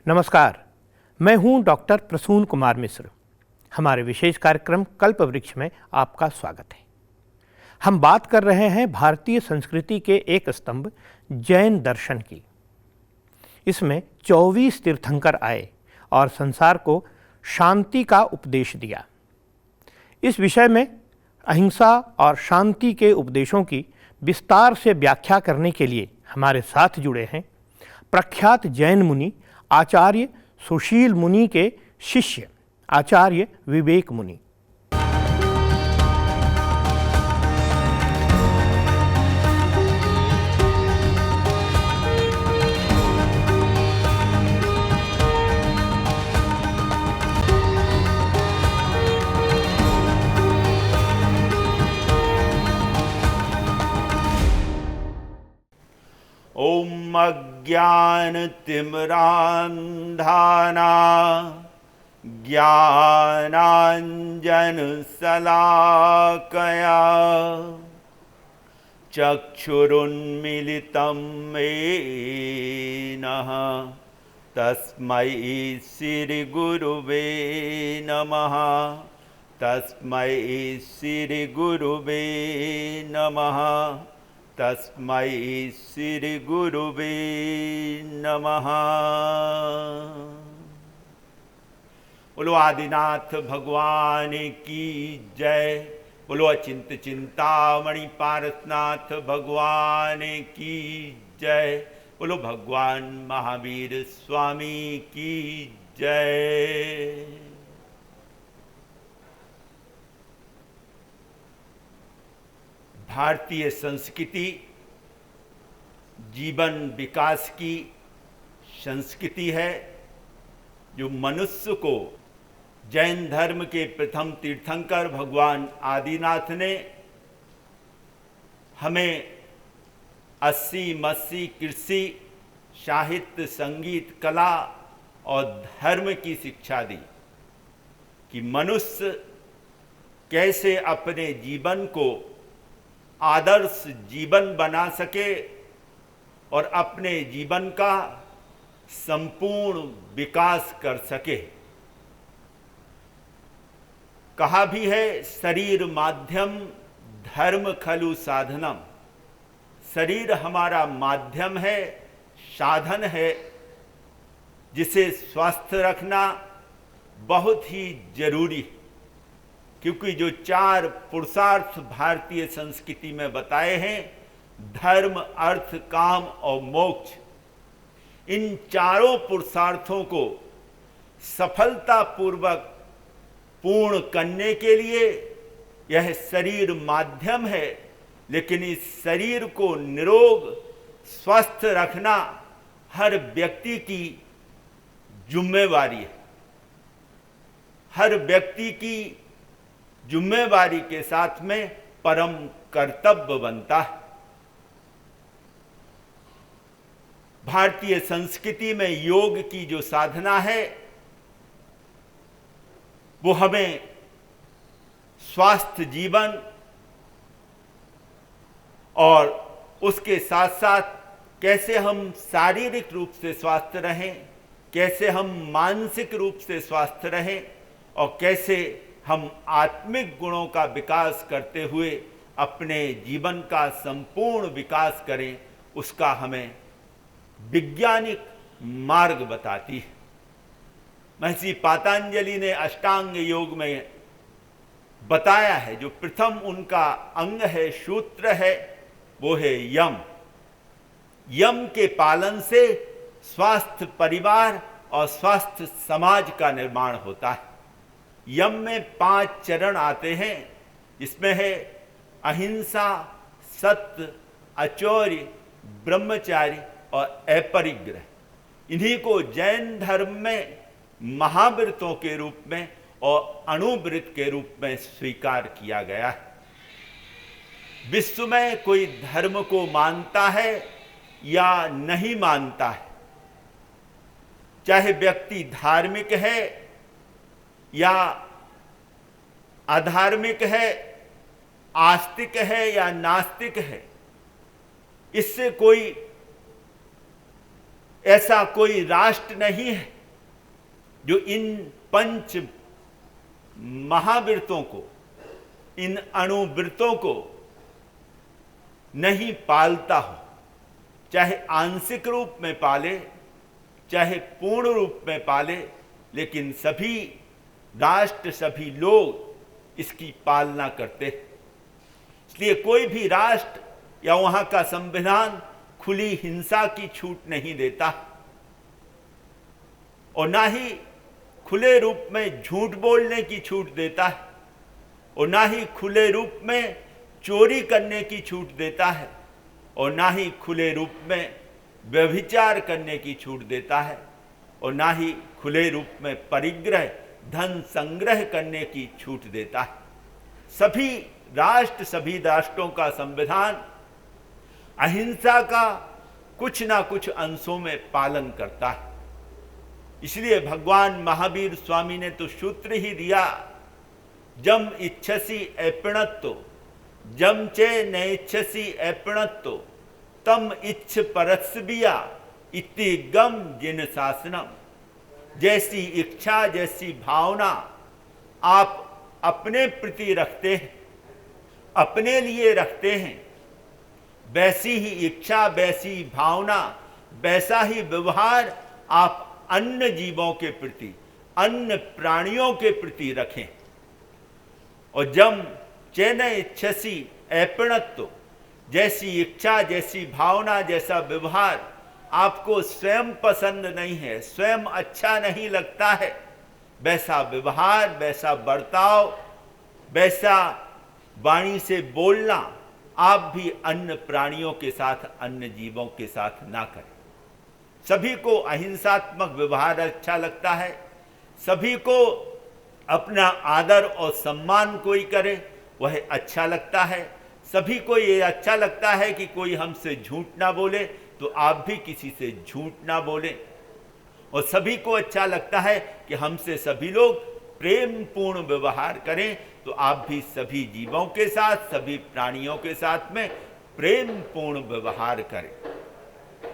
नमस्कार, मैं हूं डॉक्टर प्रसून कुमार मिश्र। हमारे विशेष कार्यक्रम कल्प वृक्ष में आपका स्वागत है। हम बात कर रहे हैं भारतीय संस्कृति के एक स्तंभ जैन दर्शन की। इसमें 24 तीर्थंकर आए और संसार को शांति का उपदेश दिया। इस विषय में अहिंसा और शांति के उपदेशों की विस्तार से व्याख्या करने के लिए हमारे साथ जुड़े हैं प्रख्यात जैन मुनि आचार्य सुशील मुनि के शिष्य आचार्य विवेक मुनि। ओम अज्ञानतिमिरान्धाना ज्ञानाञ्जनशलाकया चक्षुरुन्मीलितं येन तस्मै श्रीगुरुवे नमः। तस्मै श्रीगुरुवे नमः। तस्मै श्रीगुरुवे नमः। बोलो आदिनाथ भगवान की जय। बोलो अचिंत चिंतामणि पारसनाथ भगवान की जय। बोलो भगवान महावीर स्वामी की जय। भारतीय संस्कृति जीवन विकास की संस्कृति है जो मनुष्य को जैन धर्म के प्रथम तीर्थंकर भगवान आदिनाथ ने हमें अस्सी मस्सी कृषि साहित्य संगीत कला और धर्म की शिक्षा दी कि मनुष्य कैसे अपने जीवन को आदर्श जीवन बना सके और अपने जीवन का संपूर्ण विकास कर सके। कहा भी है शरीर माध्यम धर्म खलु साधनम। शरीर हमारा माध्यम है, साधन है, जिसे स्वस्थ रखना बहुत ही जरूरी है। क्योंकि जो चार पुरुषार्थ भारतीय संस्कृति में बताए हैं, धर्म अर्थ काम और मोक्ष, इन चारों पुरुषार्थों को सफलतापूर्वक पूर्ण करने के लिए यह शरीर माध्यम है, लेकिन इस शरीर को निरोग स्वस्थ रखना हर व्यक्ति की जिम्मेवारी है। हर व्यक्ति की जिम्मेवारी के साथ में परम कर्तव्य बनता है। भारतीय संस्कृति में योग की जो साधना है वो हमें स्वास्थ्य जीवन और उसके साथ साथ कैसे हम शारीरिक रूप से स्वस्थ रहें, कैसे हम मानसिक रूप से स्वस्थ रहें और कैसे हम आत्मिक गुणों का विकास करते हुए अपने जीवन का संपूर्ण विकास करें, उसका हमें वैज्ञानिक मार्ग बताती है। महर्षि पातंजलि ने अष्टांग योग में बताया है, जो प्रथम उनका अंग है, सूत्र है, वो है यम। यम के पालन से स्वस्थ परिवार और स्वस्थ समाज का निर्माण होता है। यम में 5 चरण आते हैं, इसमें है अहिंसा, सत्य, अचौर्य, ब्रह्मचारी और अपरिग्रह। इन्हीं को जैन धर्म में महाव्रतों के रूप में और अणुव्रत के रूप में स्वीकार किया गया है। विश्व में कोई धर्म को मानता है या नहीं मानता है, चाहे व्यक्ति धार्मिक है या अधार्मिक है, आस्तिक है या नास्तिक है, इससे कोई ऐसा कोई राष्ट्र नहीं है जो इन पंच महाव्रतों को, इन अणुव्रतों को नहीं पालता हो, चाहे आंशिक रूप में पाले चाहे पूर्ण रूप में पाले, लेकिन सभी राष्ट्र, सभी लोग इसकी पालना करते हैं। इसलिए कोई भी राष्ट्र या वहां का संविधान खुली हिंसा की छूट नहीं देता और ना ही खुले रूप में झूठ बोलने की छूट देता है और ना ही खुले रूप में चोरी करने की छूट देता है और ना ही खुले रूप में व्यभिचार करने की छूट देता है और ना ही खुले रूप में परिग्रह, धन संग्रह करने की छूट देता है। सभी राष्ट्रों का संविधान अहिंसा का कुछ ना कुछ अंशों में पालन करता है। इसलिए भगवान महावीर स्वामी ने तो सूत्र ही दिया, जम इच्छसि ऐपणत्तो, जम चे नैच्छसि ऐपणत्तो, तम इच्छ परस्बिया इति गम जिन शासनम। जैसी इच्छा, जैसी भावना आप अपने प्रति रखते हैं, अपने लिए रखते हैं, वैसी ही इच्छा, वैसी भावना, वैसा ही व्यवहार आप अन्य जीवों के प्रति, अन्य प्राणियों के प्रति रखें। और जम चैन इच्छसी ऐपणत्व, जैसी इच्छा, जैसी भावना, जैसा व्यवहार आपको स्वयं पसंद नहीं है, स्वयं अच्छा नहीं लगता है, वैसा व्यवहार, वैसा बर्ताव, वैसा वाणी से बोलना आप भी अन्य प्राणियों के साथ, अन्य जीवों के साथ ना करें। सभी को अहिंसात्मक व्यवहार अच्छा लगता है, सभी को अपना आदर और सम्मान कोई करे वह अच्छा लगता है, सभी को ये अच्छा लगता है कि कोई हमसे झूठ ना बोले तो आप भी किसी से झूठ ना बोले, और सभी को अच्छा लगता है कि हमसे सभी लोग प्रेम पूर्ण व्यवहार करें, तो आप भी सभी जीवों के साथ, सभी प्राणियों के साथ में प्रेम पूर्ण व्यवहार करें।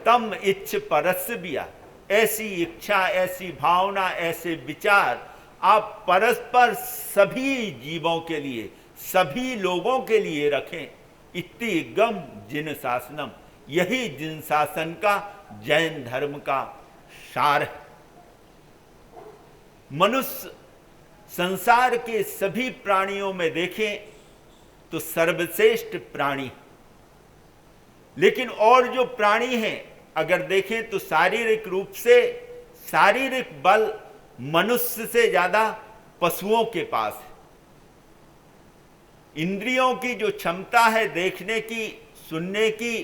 तम इच्छ परस्बिया, ऐसी इच्छा, ऐसी भावना, ऐसे विचार आप परस्पर सभी जीवों के लिए, सभी लोगों के लिए रखें। इति गम जिन शासनम, यही जिन शासन का, जैन धर्म का सार है। मनुष्य संसार के सभी प्राणियों में देखें तो सर्वश्रेष्ठ प्राणी, लेकिन और जो प्राणी हैं अगर देखें तो शारीरिक रूप से, शारीरिक बल मनुष्य से ज्यादा पशुओं के पास है। इंद्रियों की जो क्षमता है देखने की, सुनने की,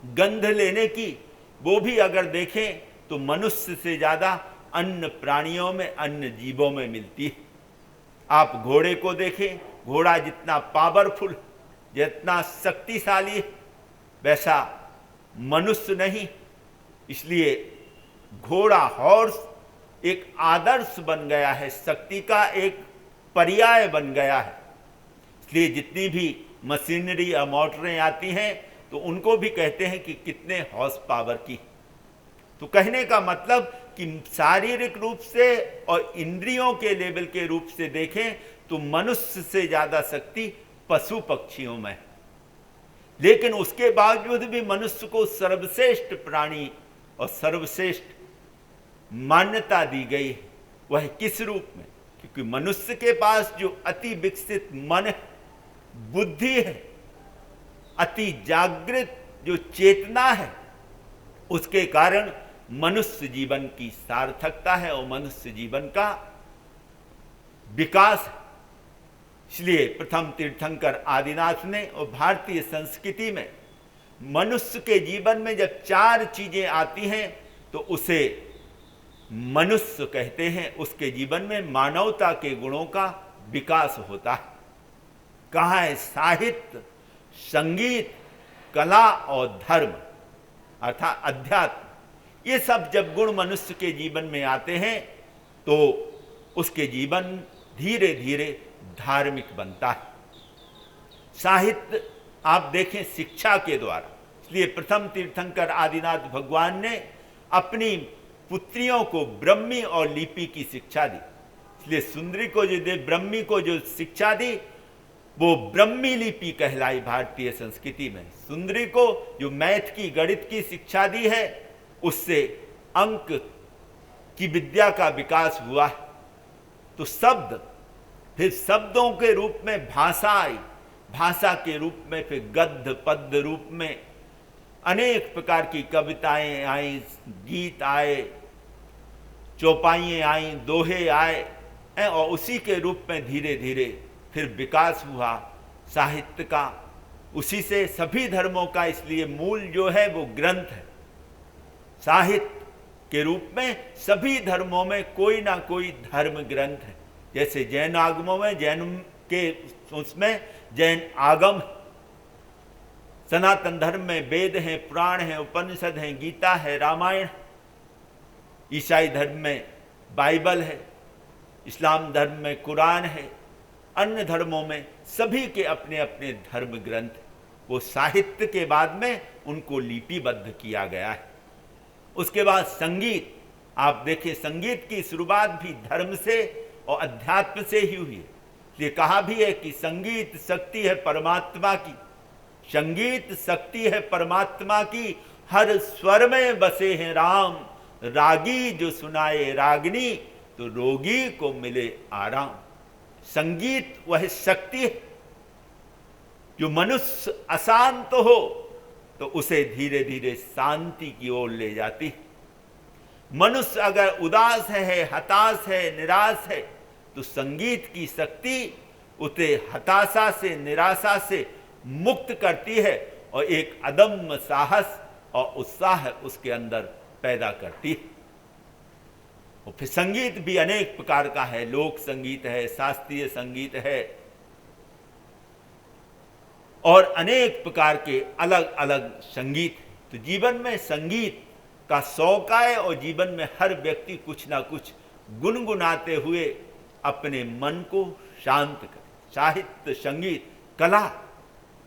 गंध लेने की, वो भी अगर देखें तो मनुष्य से ज्यादा अन्य प्राणियों में, अन्य जीवों में मिलती है। आप घोड़े को देखें, घोड़ा जितना पावरफुल, जितना शक्तिशाली वैसा मनुष्य नहीं। इसलिए घोड़ा, हॉर्स एक आदर्श बन गया है, शक्ति का एक पर्याय बन गया है। इसलिए जितनी भी मशीनरी या मोटरें आती हैं तो उनको भी कहते हैं कि कितने हॉर्स पावर की। तो कहने का मतलब कि शारीरिक रूप से और इंद्रियों के लेवल के रूप से देखें तो मनुष्य से ज्यादा शक्ति पशु पक्षियों में है। लेकिन उसके बावजूद भी मनुष्य को सर्वश्रेष्ठ प्राणी और सर्वश्रेष्ठ मान्यता दी गई है। वह किस रूप में? क्योंकि मनुष्य के पास जो अति विकसित मन है, बुद्धि है, अति जागृत जो चेतना है, उसके कारण मनुष्य जीवन की सार्थकता है और मनुष्य जीवन का विकास है। इसलिए प्रथम तीर्थंकर आदिनाथ ने और भारतीय संस्कृति में मनुष्य के जीवन में जब 4 चीजें आती हैं तो उसे मनुष्य कहते हैं। उसके जीवन में मानवता के गुणों का विकास होता है। कहाँ है? साहित्य, संगीत, कला और धर्म अर्थात अध्यात्म। ये सब जब गुण मनुष्य के जीवन में आते हैं तो उसके जीवन धीरे धीरे धार्मिक बनता है। साहित्य आप देखें शिक्षा के द्वारा। इसलिए प्रथम तीर्थंकर आदिनाथ भगवान ने अपनी पुत्रियों को ब्रह्मी और लिपि की शिक्षा दी। इसलिए सुंदरी को जो दे, ब्रह्मी को जो शिक्षा दी वो ब्रह्मी लिपि कहलाई भारतीय संस्कृति में। सुंदरी को जो मैथ की, गणित की शिक्षा दी है, उससे अंक की विद्या का विकास हुआ है। तो शब्द, फिर शब्दों के रूप में भाषा आई, भाषा के रूप में फिर गद्य पद्य रूप में अनेक प्रकार की कविताएं आई, गीत आए, चौपाइयाँ आई, दोहे आए, और उसी के रूप में धीरे धीरे फिर विकास हुआ साहित्य का। उसी से सभी धर्मों का, इसलिए मूल जो है वो ग्रंथ है। साहित्य के रूप में सभी धर्मों में कोई ना कोई धर्म ग्रंथ है। जैसे जैन आगमों में, जैन के उसमें जैन आगम, सनातन धर्म में वेद हैं, पुराण हैं, उपनिषद हैं, गीता है, रामायण। ईसाई धर्म में बाइबल है, इस्लाम धर्म में कुरान है, अन्य धर्मों में सभी के अपने अपने धर्म ग्रंथ। वो साहित्य के बाद में उनको लिपिबद्ध किया गया है। उसके बाद संगीत, आप देखिए संगीत की शुरुआत भी धर्म से और अध्यात्म से ही हुई है। ये कहा भी है कि संगीत शक्ति है परमात्मा की, संगीत शक्ति है परमात्मा की, हर स्वर में बसे हैं राम, रागी जो सुनाए रागनी, तो रोगी को मिले आराम। संगीत वह शक्ति है जो मनुष्य अशांत हो तो उसे धीरे धीरे शांति की ओर ले जाती है। मनुष्य अगर उदास है, हताश है, निराश है, तो संगीत की शक्ति उसे हताशा से, निराशा से मुक्त करती है और एक अदम्य साहस और उत्साह उसके अंदर पैदा करती है। और फिर संगीत भी अनेक प्रकार का है, लोक संगीत है, शास्त्रीय संगीत है, और अनेक प्रकार के अलग अलग संगीत। तो जीवन में संगीत का शौक आए और जीवन में हर व्यक्ति कुछ ना कुछ गुनगुनाते हुए अपने मन को शांत करे। साहित्य, संगीत, कला,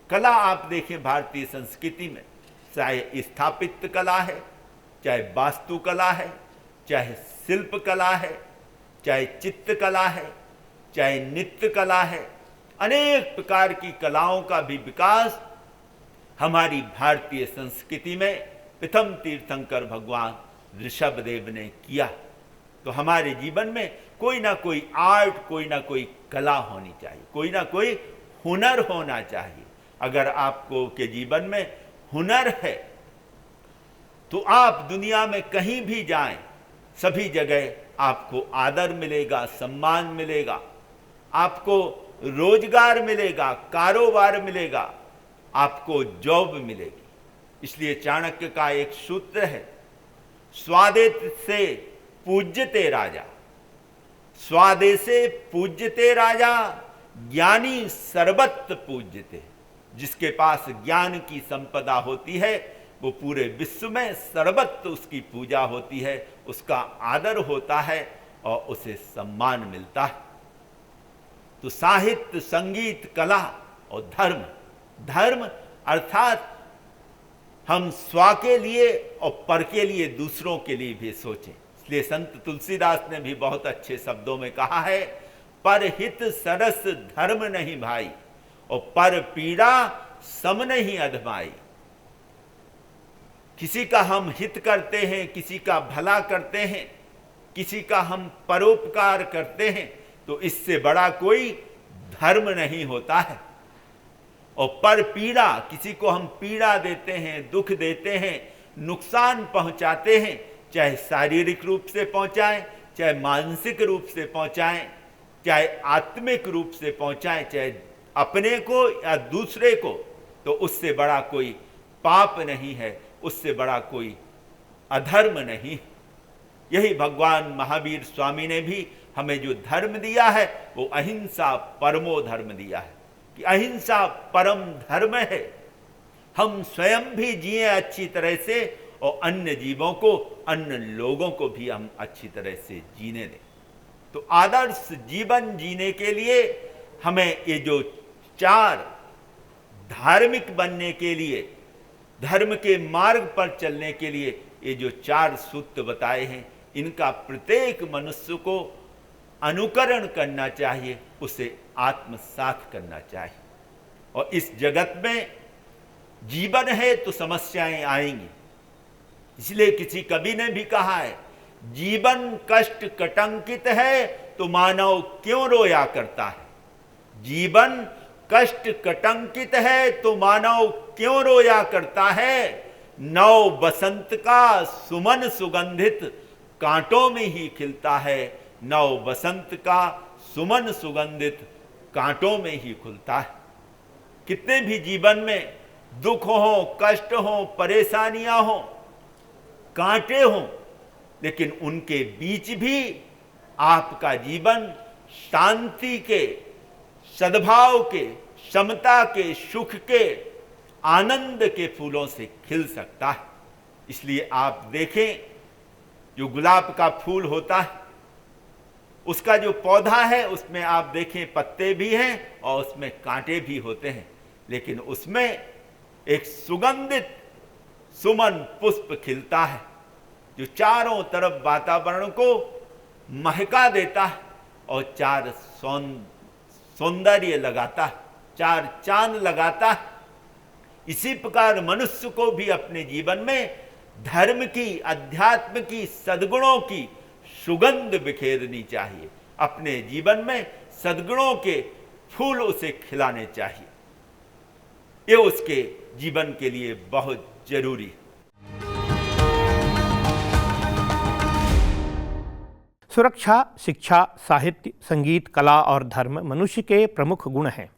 कला आप देखें भारतीय संस्कृति में, चाहे स्थापत्य कला है, चाहे वास्तुकला है, चाहे शिल्प कला है, चाहे चित्रकला है, चाहे नृत्य कला है, अनेक प्रकार की कलाओं का भी विकास हमारी भारतीय संस्कृति में प्रथम तीर्थंकर भगवान ऋषभदेव ने किया। तो हमारे जीवन में कोई ना कोई आर्ट, कोई ना कोई कला होनी चाहिए, कोई ना कोई हुनर होना चाहिए। अगर आपको के जीवन में हुनर है तो आप दुनिया में कहीं भी जाएं, सभी जगह आपको आदर मिलेगा, सम्मान मिलेगा, आपको रोजगार मिलेगा, कारोबार मिलेगा, आपको जॉब मिलेगी। इसलिए चाणक्य का एक सूत्र है, स्वादेश से पूज्यते राजा, स्वादेशे पूज्यते राजा, ज्ञानी सर्वत्र पूज्यते। जिसके पास ज्ञान की संपदा होती है वो पूरे विश्व में सर्वत्र उसकी पूजा होती है, उसका आदर होता है और उसे सम्मान मिलता है। तो साहित्य, संगीत, कला और धर्म, धर्म अर्थात हम स्व के लिए और पर के लिए, दूसरों के लिए भी सोचें। इसलिए संत तुलसीदास ने भी बहुत अच्छे शब्दों में कहा है, पर हित सरस धर्म नहीं भाई, और पर पीड़ा सम नहीं अधमाई। किसी का हम हित करते हैं, किसी का भला करते हैं, किसी का हम परोपकार करते हैं, तो इससे बड़ा कोई धर्म नहीं होता है। और पर पीड़ा, किसी को हम पीड़ा देते हैं, दुख देते हैं, नुकसान पहुंचाते हैं, चाहे शारीरिक रूप से पहुंचाएं, चाहे मानसिक रूप से पहुंचाएं, चाहे आत्मिक रूप से पहुंचाएं, चाहे अपने को या दूसरे को, तो उससे बड़ा कोई पाप नहीं है, उससे बड़ा कोई अधर्म नहीं। यही भगवान महावीर स्वामी ने भी हमें जो धर्म दिया है वो अहिंसा परमो धर्म दिया है, कि अहिंसा परम धर्म है। हम स्वयं भी जिए अच्छी तरह से और अन्य जीवों को, अन्य लोगों को भी हम अच्छी तरह से जीने दें। तो आदर्श जीवन जीने के लिए हमें ये जो चार, धार्मिक बनने के लिए, धर्म के मार्ग पर चलने के लिए ये जो 4 सूत्र बताए हैं, इनका प्रत्येक मनुष्य को अनुकरण करना चाहिए, उसे आत्मसात करना चाहिए। और इस जगत में जीवन है तो समस्याएं आएंगी। इसलिए किसी कवि ने भी कहा है, जीवन कष्ट कटंकित है तो मानव क्यों रोया करता है। जीवन कष्ट कटंकित है तो मानव क्यों रोया करता है। नव बसंत का सुमन सुगंधित कांटों में ही खिलता है। नव बसंत का सुमन सुगंधित कांटों में ही खुलता है। कितने भी जीवन में दुख हो, कष्ट हो, परेशानियां हो, कांटे हों, लेकिन उनके बीच भी आपका जीवन शांति के, सद्भाव के, समता के, सुख के, आनंद के फूलों से खिल सकता है। इसलिए आप देखें, जो गुलाब का फूल होता है, उसका जो पौधा है उसमें आप देखें पत्ते भी हैं और उसमें कांटे भी होते हैं, लेकिन उसमें एक सुगंधित सुमन पुष्प खिलता है जो चारों तरफ वातावरण को महका देता है और 4 सौंदर्य लगाता है, 4 चांद लगाता है। इसी प्रकार मनुष्य को भी अपने जीवन में धर्म की, अध्यात्म की, सद्गुणों की सुगंध बिखेरनी चाहिए। अपने जीवन में सद्गुणों के फूल उसे खिलाने चाहिए। ये उसके जीवन के लिए बहुत जरूरी है। सुरक्षा, शिक्षा, साहित्य, संगीत, कला और धर्म मनुष्य के प्रमुख गुण हैं।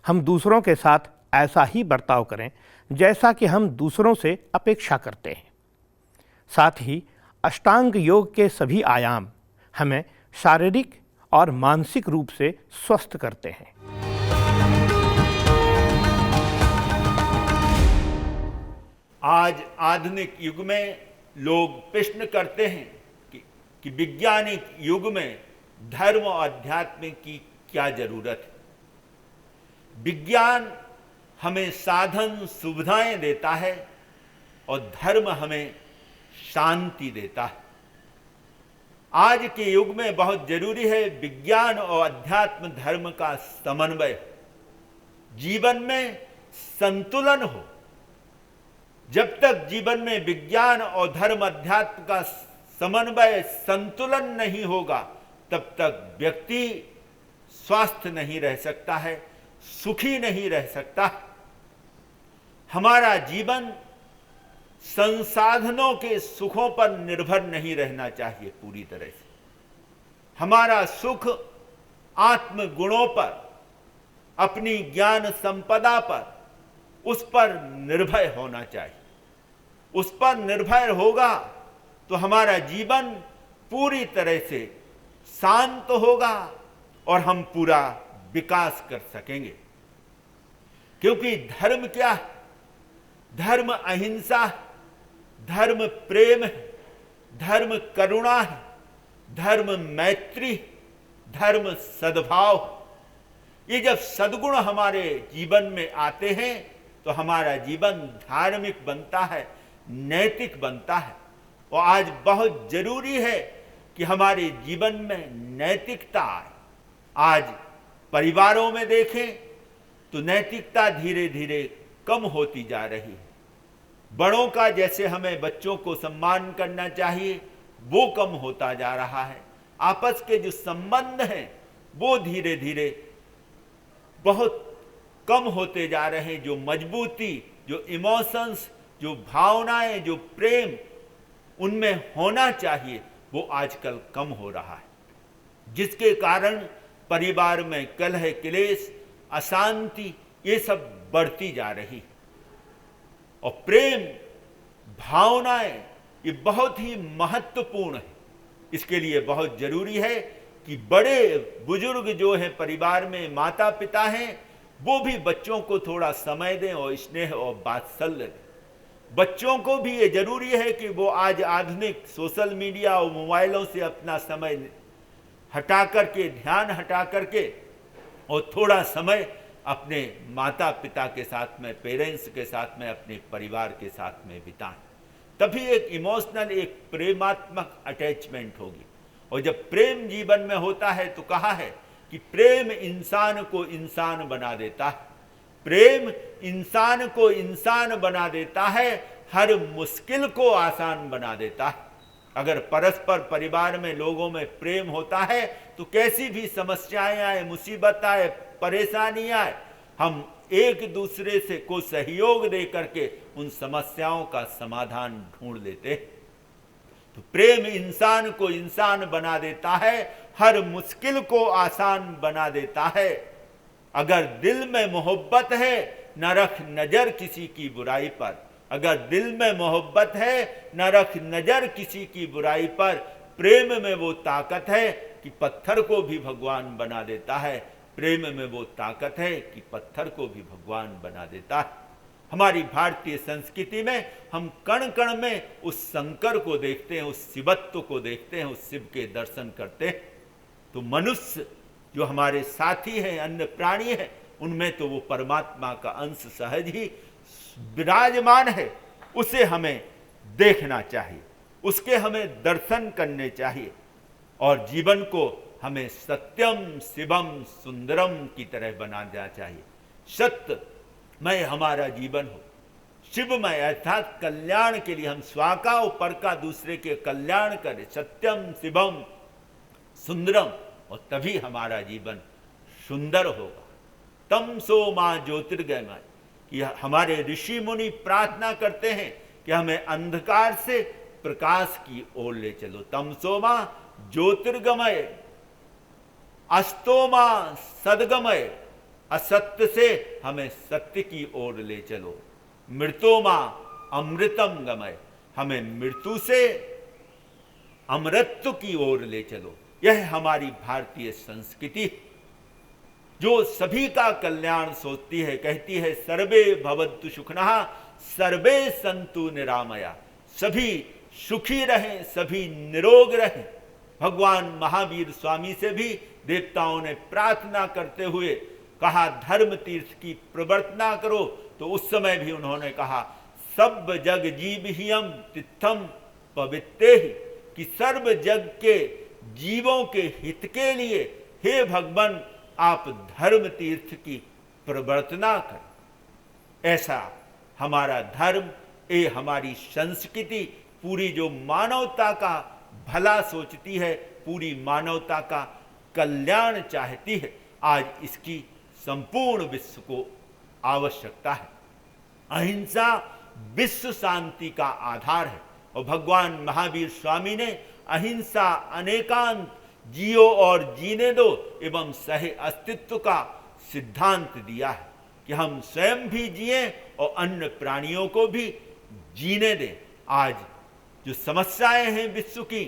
हम दूसरों के साथ ऐसा ही बर्ताव करें जैसा कि हम दूसरों से अपेक्षा करते हैं। साथ ही अष्टांग योग के सभी आयाम हमें शारीरिक और मानसिक रूप से स्वस्थ करते हैं। आज आधुनिक युग में लोग प्रश्न करते हैं कि वैज्ञानिक युग में धर्म और अध्यात्म की क्या जरूरत है। विज्ञान हमें साधन सुविधाएं देता है और धर्म हमें शांति देता है। आज के युग में बहुत जरूरी है विज्ञान और अध्यात्म धर्म का समन्वय, जीवन में संतुलन हो। जब तक जीवन में विज्ञान और धर्म अध्यात्म का समन्वय, संतुलन नहीं होगा, तब तक व्यक्ति स्वस्थ नहीं रह सकता है, सुखी नहीं रह सकता। हमारा जीवन संसाधनों के सुखों पर निर्भर नहीं रहना चाहिए पूरी तरह से। हमारा सुख आत्म गुणों पर, अपनी ज्ञान संपदा पर, उस पर निर्भर होना चाहिए। उस पर निर्भर होगा तो हमारा जीवन पूरी तरह से शांत होगा और हम पूरा विकास कर सकेंगे। क्योंकि धर्म क्या है? धर्म अहिंसा है, धर्म प्रेम है, धर्म करुणा है, धर्म मैत्री, धर्म सद्भाव है। ये जब सद्गुण हमारे जीवन में आते हैं तो हमारा जीवन धार्मिक बनता है, नैतिक बनता है। और आज बहुत जरूरी है कि हमारे जीवन में नैतिकता आए। आज परिवारों में देखें तो नैतिकता धीरे धीरे कम होती जा रही है। बड़ों का जैसे हमें बच्चों को सम्मान करना चाहिए, वो कम होता जा रहा है। आपस के जो संबंध हैं वो धीरे धीरे बहुत कम होते जा रहे हैं। जो मजबूती, जो इमोशंस, जो भावनाएं, जो प्रेम उनमें होना चाहिए, वो आजकल कम हो रहा है, जिसके कारण परिवार में कलह, क्लेश, अशांति ये सब बढ़ती जा रही। और प्रेम, भावनाएं ये बहुत ही महत्वपूर्ण है। इसके लिए बहुत जरूरी है कि बड़े बुजुर्ग जो हैं परिवार में, माता पिता हैं, वो भी बच्चों को थोड़ा समय दें और स्नेह और वात्सल्य दें। बच्चों को भी ये जरूरी है कि वो आज आधुनिक सोशल मीडिया और मोबाइलों से अपना समय हटा करके, ध्यान हटा करके और थोड़ा समय अपने माता पिता के साथ में, पेरेंट्स के साथ में, अपने परिवार के साथ में बिताएं। तभी एक इमोशनल, एक प्रेमात्मक अटैचमेंट होगी। और जब प्रेम जीवन में होता है तो कहा है कि प्रेम इंसान को इंसान बना देता है, प्रेम इंसान को इंसान बना देता है, हर मुश्किल को आसान बना देता है। अगर परस्पर परिवार में लोगों में प्रेम होता है तो कैसी भी समस्याएं आए, मुसीबत आए, परेशानी आए, हम एक दूसरे से को सहयोग दे करके उन समस्याओं का समाधान ढूंढ लेते हैं। तो प्रेम इंसान को इंसान बना देता है, हर मुश्किल को आसान बना देता है। अगर दिल में मोहब्बत है न रख नजर किसी की बुराई पर, अगर दिल में मोहब्बत है न रख नजर किसी की बुराई पर। प्रेम में वो ताकत है कि पत्थर को भी भगवान बना देता है, प्रेम में वो ताकत है कि पत्थर को भी भगवान बना देता है। हमारी भारतीय संस्कृति में हम कण कण में उस शंकर को देखते हैं, उस शिवत्व को देखते हैं, उस शिव के दर्शन करते हैं। तो मनुष्य जो हमारे साथी हैं, अन्य प्राणी हैं, उनमें तो वो परमात्मा का अंश सहज ही विराजमान है। उसे हमें देखना चाहिए, उसके हमें दर्शन करने चाहिए और जीवन को हमें सत्यम शिवम सुंदरम की तरह बनाना चाहिए। सत्यमय हमारा जीवन हो, शिवमय अर्थात कल्याण के लिए हम स्वाका और पर का दूसरे के कल्याण करें, सत्यम शिवम सुंदरम, और तभी हमारा जीवन सुंदर होगा। तमसो मां ज्योतिर्गमय, कि हमारे ऋषि मुनि प्रार्थना करते हैं कि हमें अंधकार से प्रकाश की ओर ले चलो। तमसो मां ज्योतिर्गमय, अस्तो मां सद्गमय, असत्य से हमें सत्य की ओर ले चलो। मृतो मां अमृतम गमय, हमें मृत्यु से अमृतत्व की ओर ले चलो। यह हमारी भारतीय संस्कृति जो सभी का कल्याण सोचती है, कहती है सर्वे भवन्तु सुखिनः सर्वे सन्तु निरामया, सभी सुखी रहें, सभी निरोग रहें। भगवान महावीर स्वामी से भी देवताओं ने प्रार्थना करते हुए कहा धर्म तीर्थ की प्रवर्तना करो, तो उस समय भी उन्होंने कहा सब जग जीवहियम तीर्थम पवित्रेहि, कि सर्व जग के जीवों के हित के लिए हे भगवान आप धर्म तीर्थ की प्रवर्तना करें। ऐसा हमारा धर्म, ये हमारी संस्कृति पूरी जो मानवता का भला सोचती है, पूरी मानवता का कल्याण चाहती है, आज इसकी संपूर्ण विश्व को आवश्यकता है। अहिंसा विश्व शांति का आधार है और भगवान महावीर स्वामी ने अहिंसा अनेकांत, जियो और जीने दो एवं सह अस्तित्व का सिद्धांत दिया है कि हम स्वयं भी जिए और अन्य प्राणियों को भी जीने दें। आज जो समस्याएं हैं विश्व की,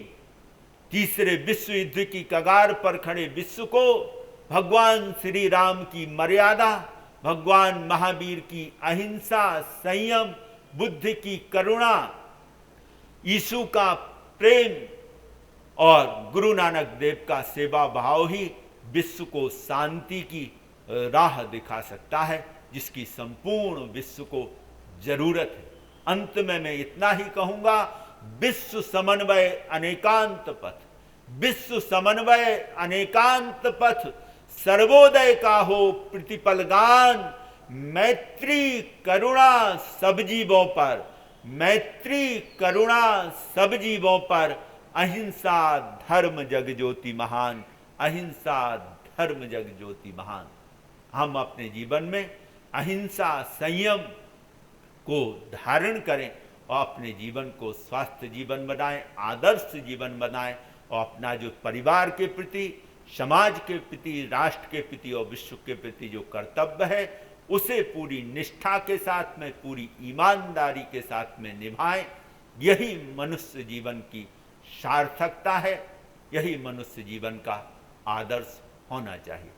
तीसरे विश्व युद्ध की कगार पर खड़े विश्व को भगवान श्री राम की मर्यादा, भगवान महावीर की अहिंसा, संयम, बुद्ध की करुणा, यीशु का प्रेम और गुरु नानक देव का सेवा भाव ही विश्व को शांति की राह दिखा सकता है, जिसकी संपूर्ण विश्व को जरूरत है। अंत में मैं इतना ही कहूंगा, विश्व समन्वय अनेकांत पथ, विश्व समन्वय अनेकांत पथ, सर्वोदय का हो प्रतिपलगान, मैत्री करुणा सब जीवों पर, मैत्री करुणा सब जीवों पर, अहिंसा धर्म जग ज्योति महान, अहिंसा धर्म जग ज्योति महान। हम अपने जीवन में अहिंसा संयम को धारण करें और अपने जीवन को स्वस्थ जीवन बनाएं, आदर्श जीवन बनाएं और अपना जो परिवार के प्रति, समाज के प्रति, राष्ट्र के प्रति और विश्व के प्रति जो कर्तव्य है उसे पूरी निष्ठा के साथ में, पूरी ईमानदारी के साथ में निभाएं। यही मनुष्य जीवन की सार्थकता है, यही मनुष्य जीवन का आदर्श होना चाहिए।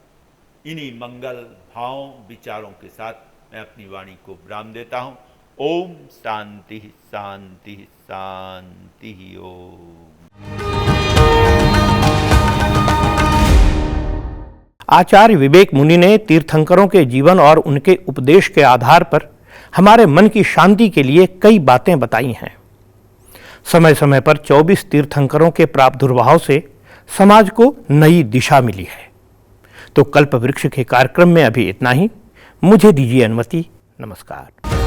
इन्हीं मंगल भावों विचारों के साथ मैं अपनी वाणी को विराम देता हूँ। ओम शांति शांति शांति ओम। आचार्य विवेक मुनि ने तीर्थंकरों के जीवन और उनके उपदेश के आधार पर हमारे मन की शांति के लिए कई बातें बताई हैं। समय समय पर 24 तीर्थंकरों के प्रादुर्भाव से समाज को नई दिशा मिली है। तो कल्प वृक्ष के कार्यक्रम में अभी इतना ही। मुझे दीजिए अनुमति। नमस्कार।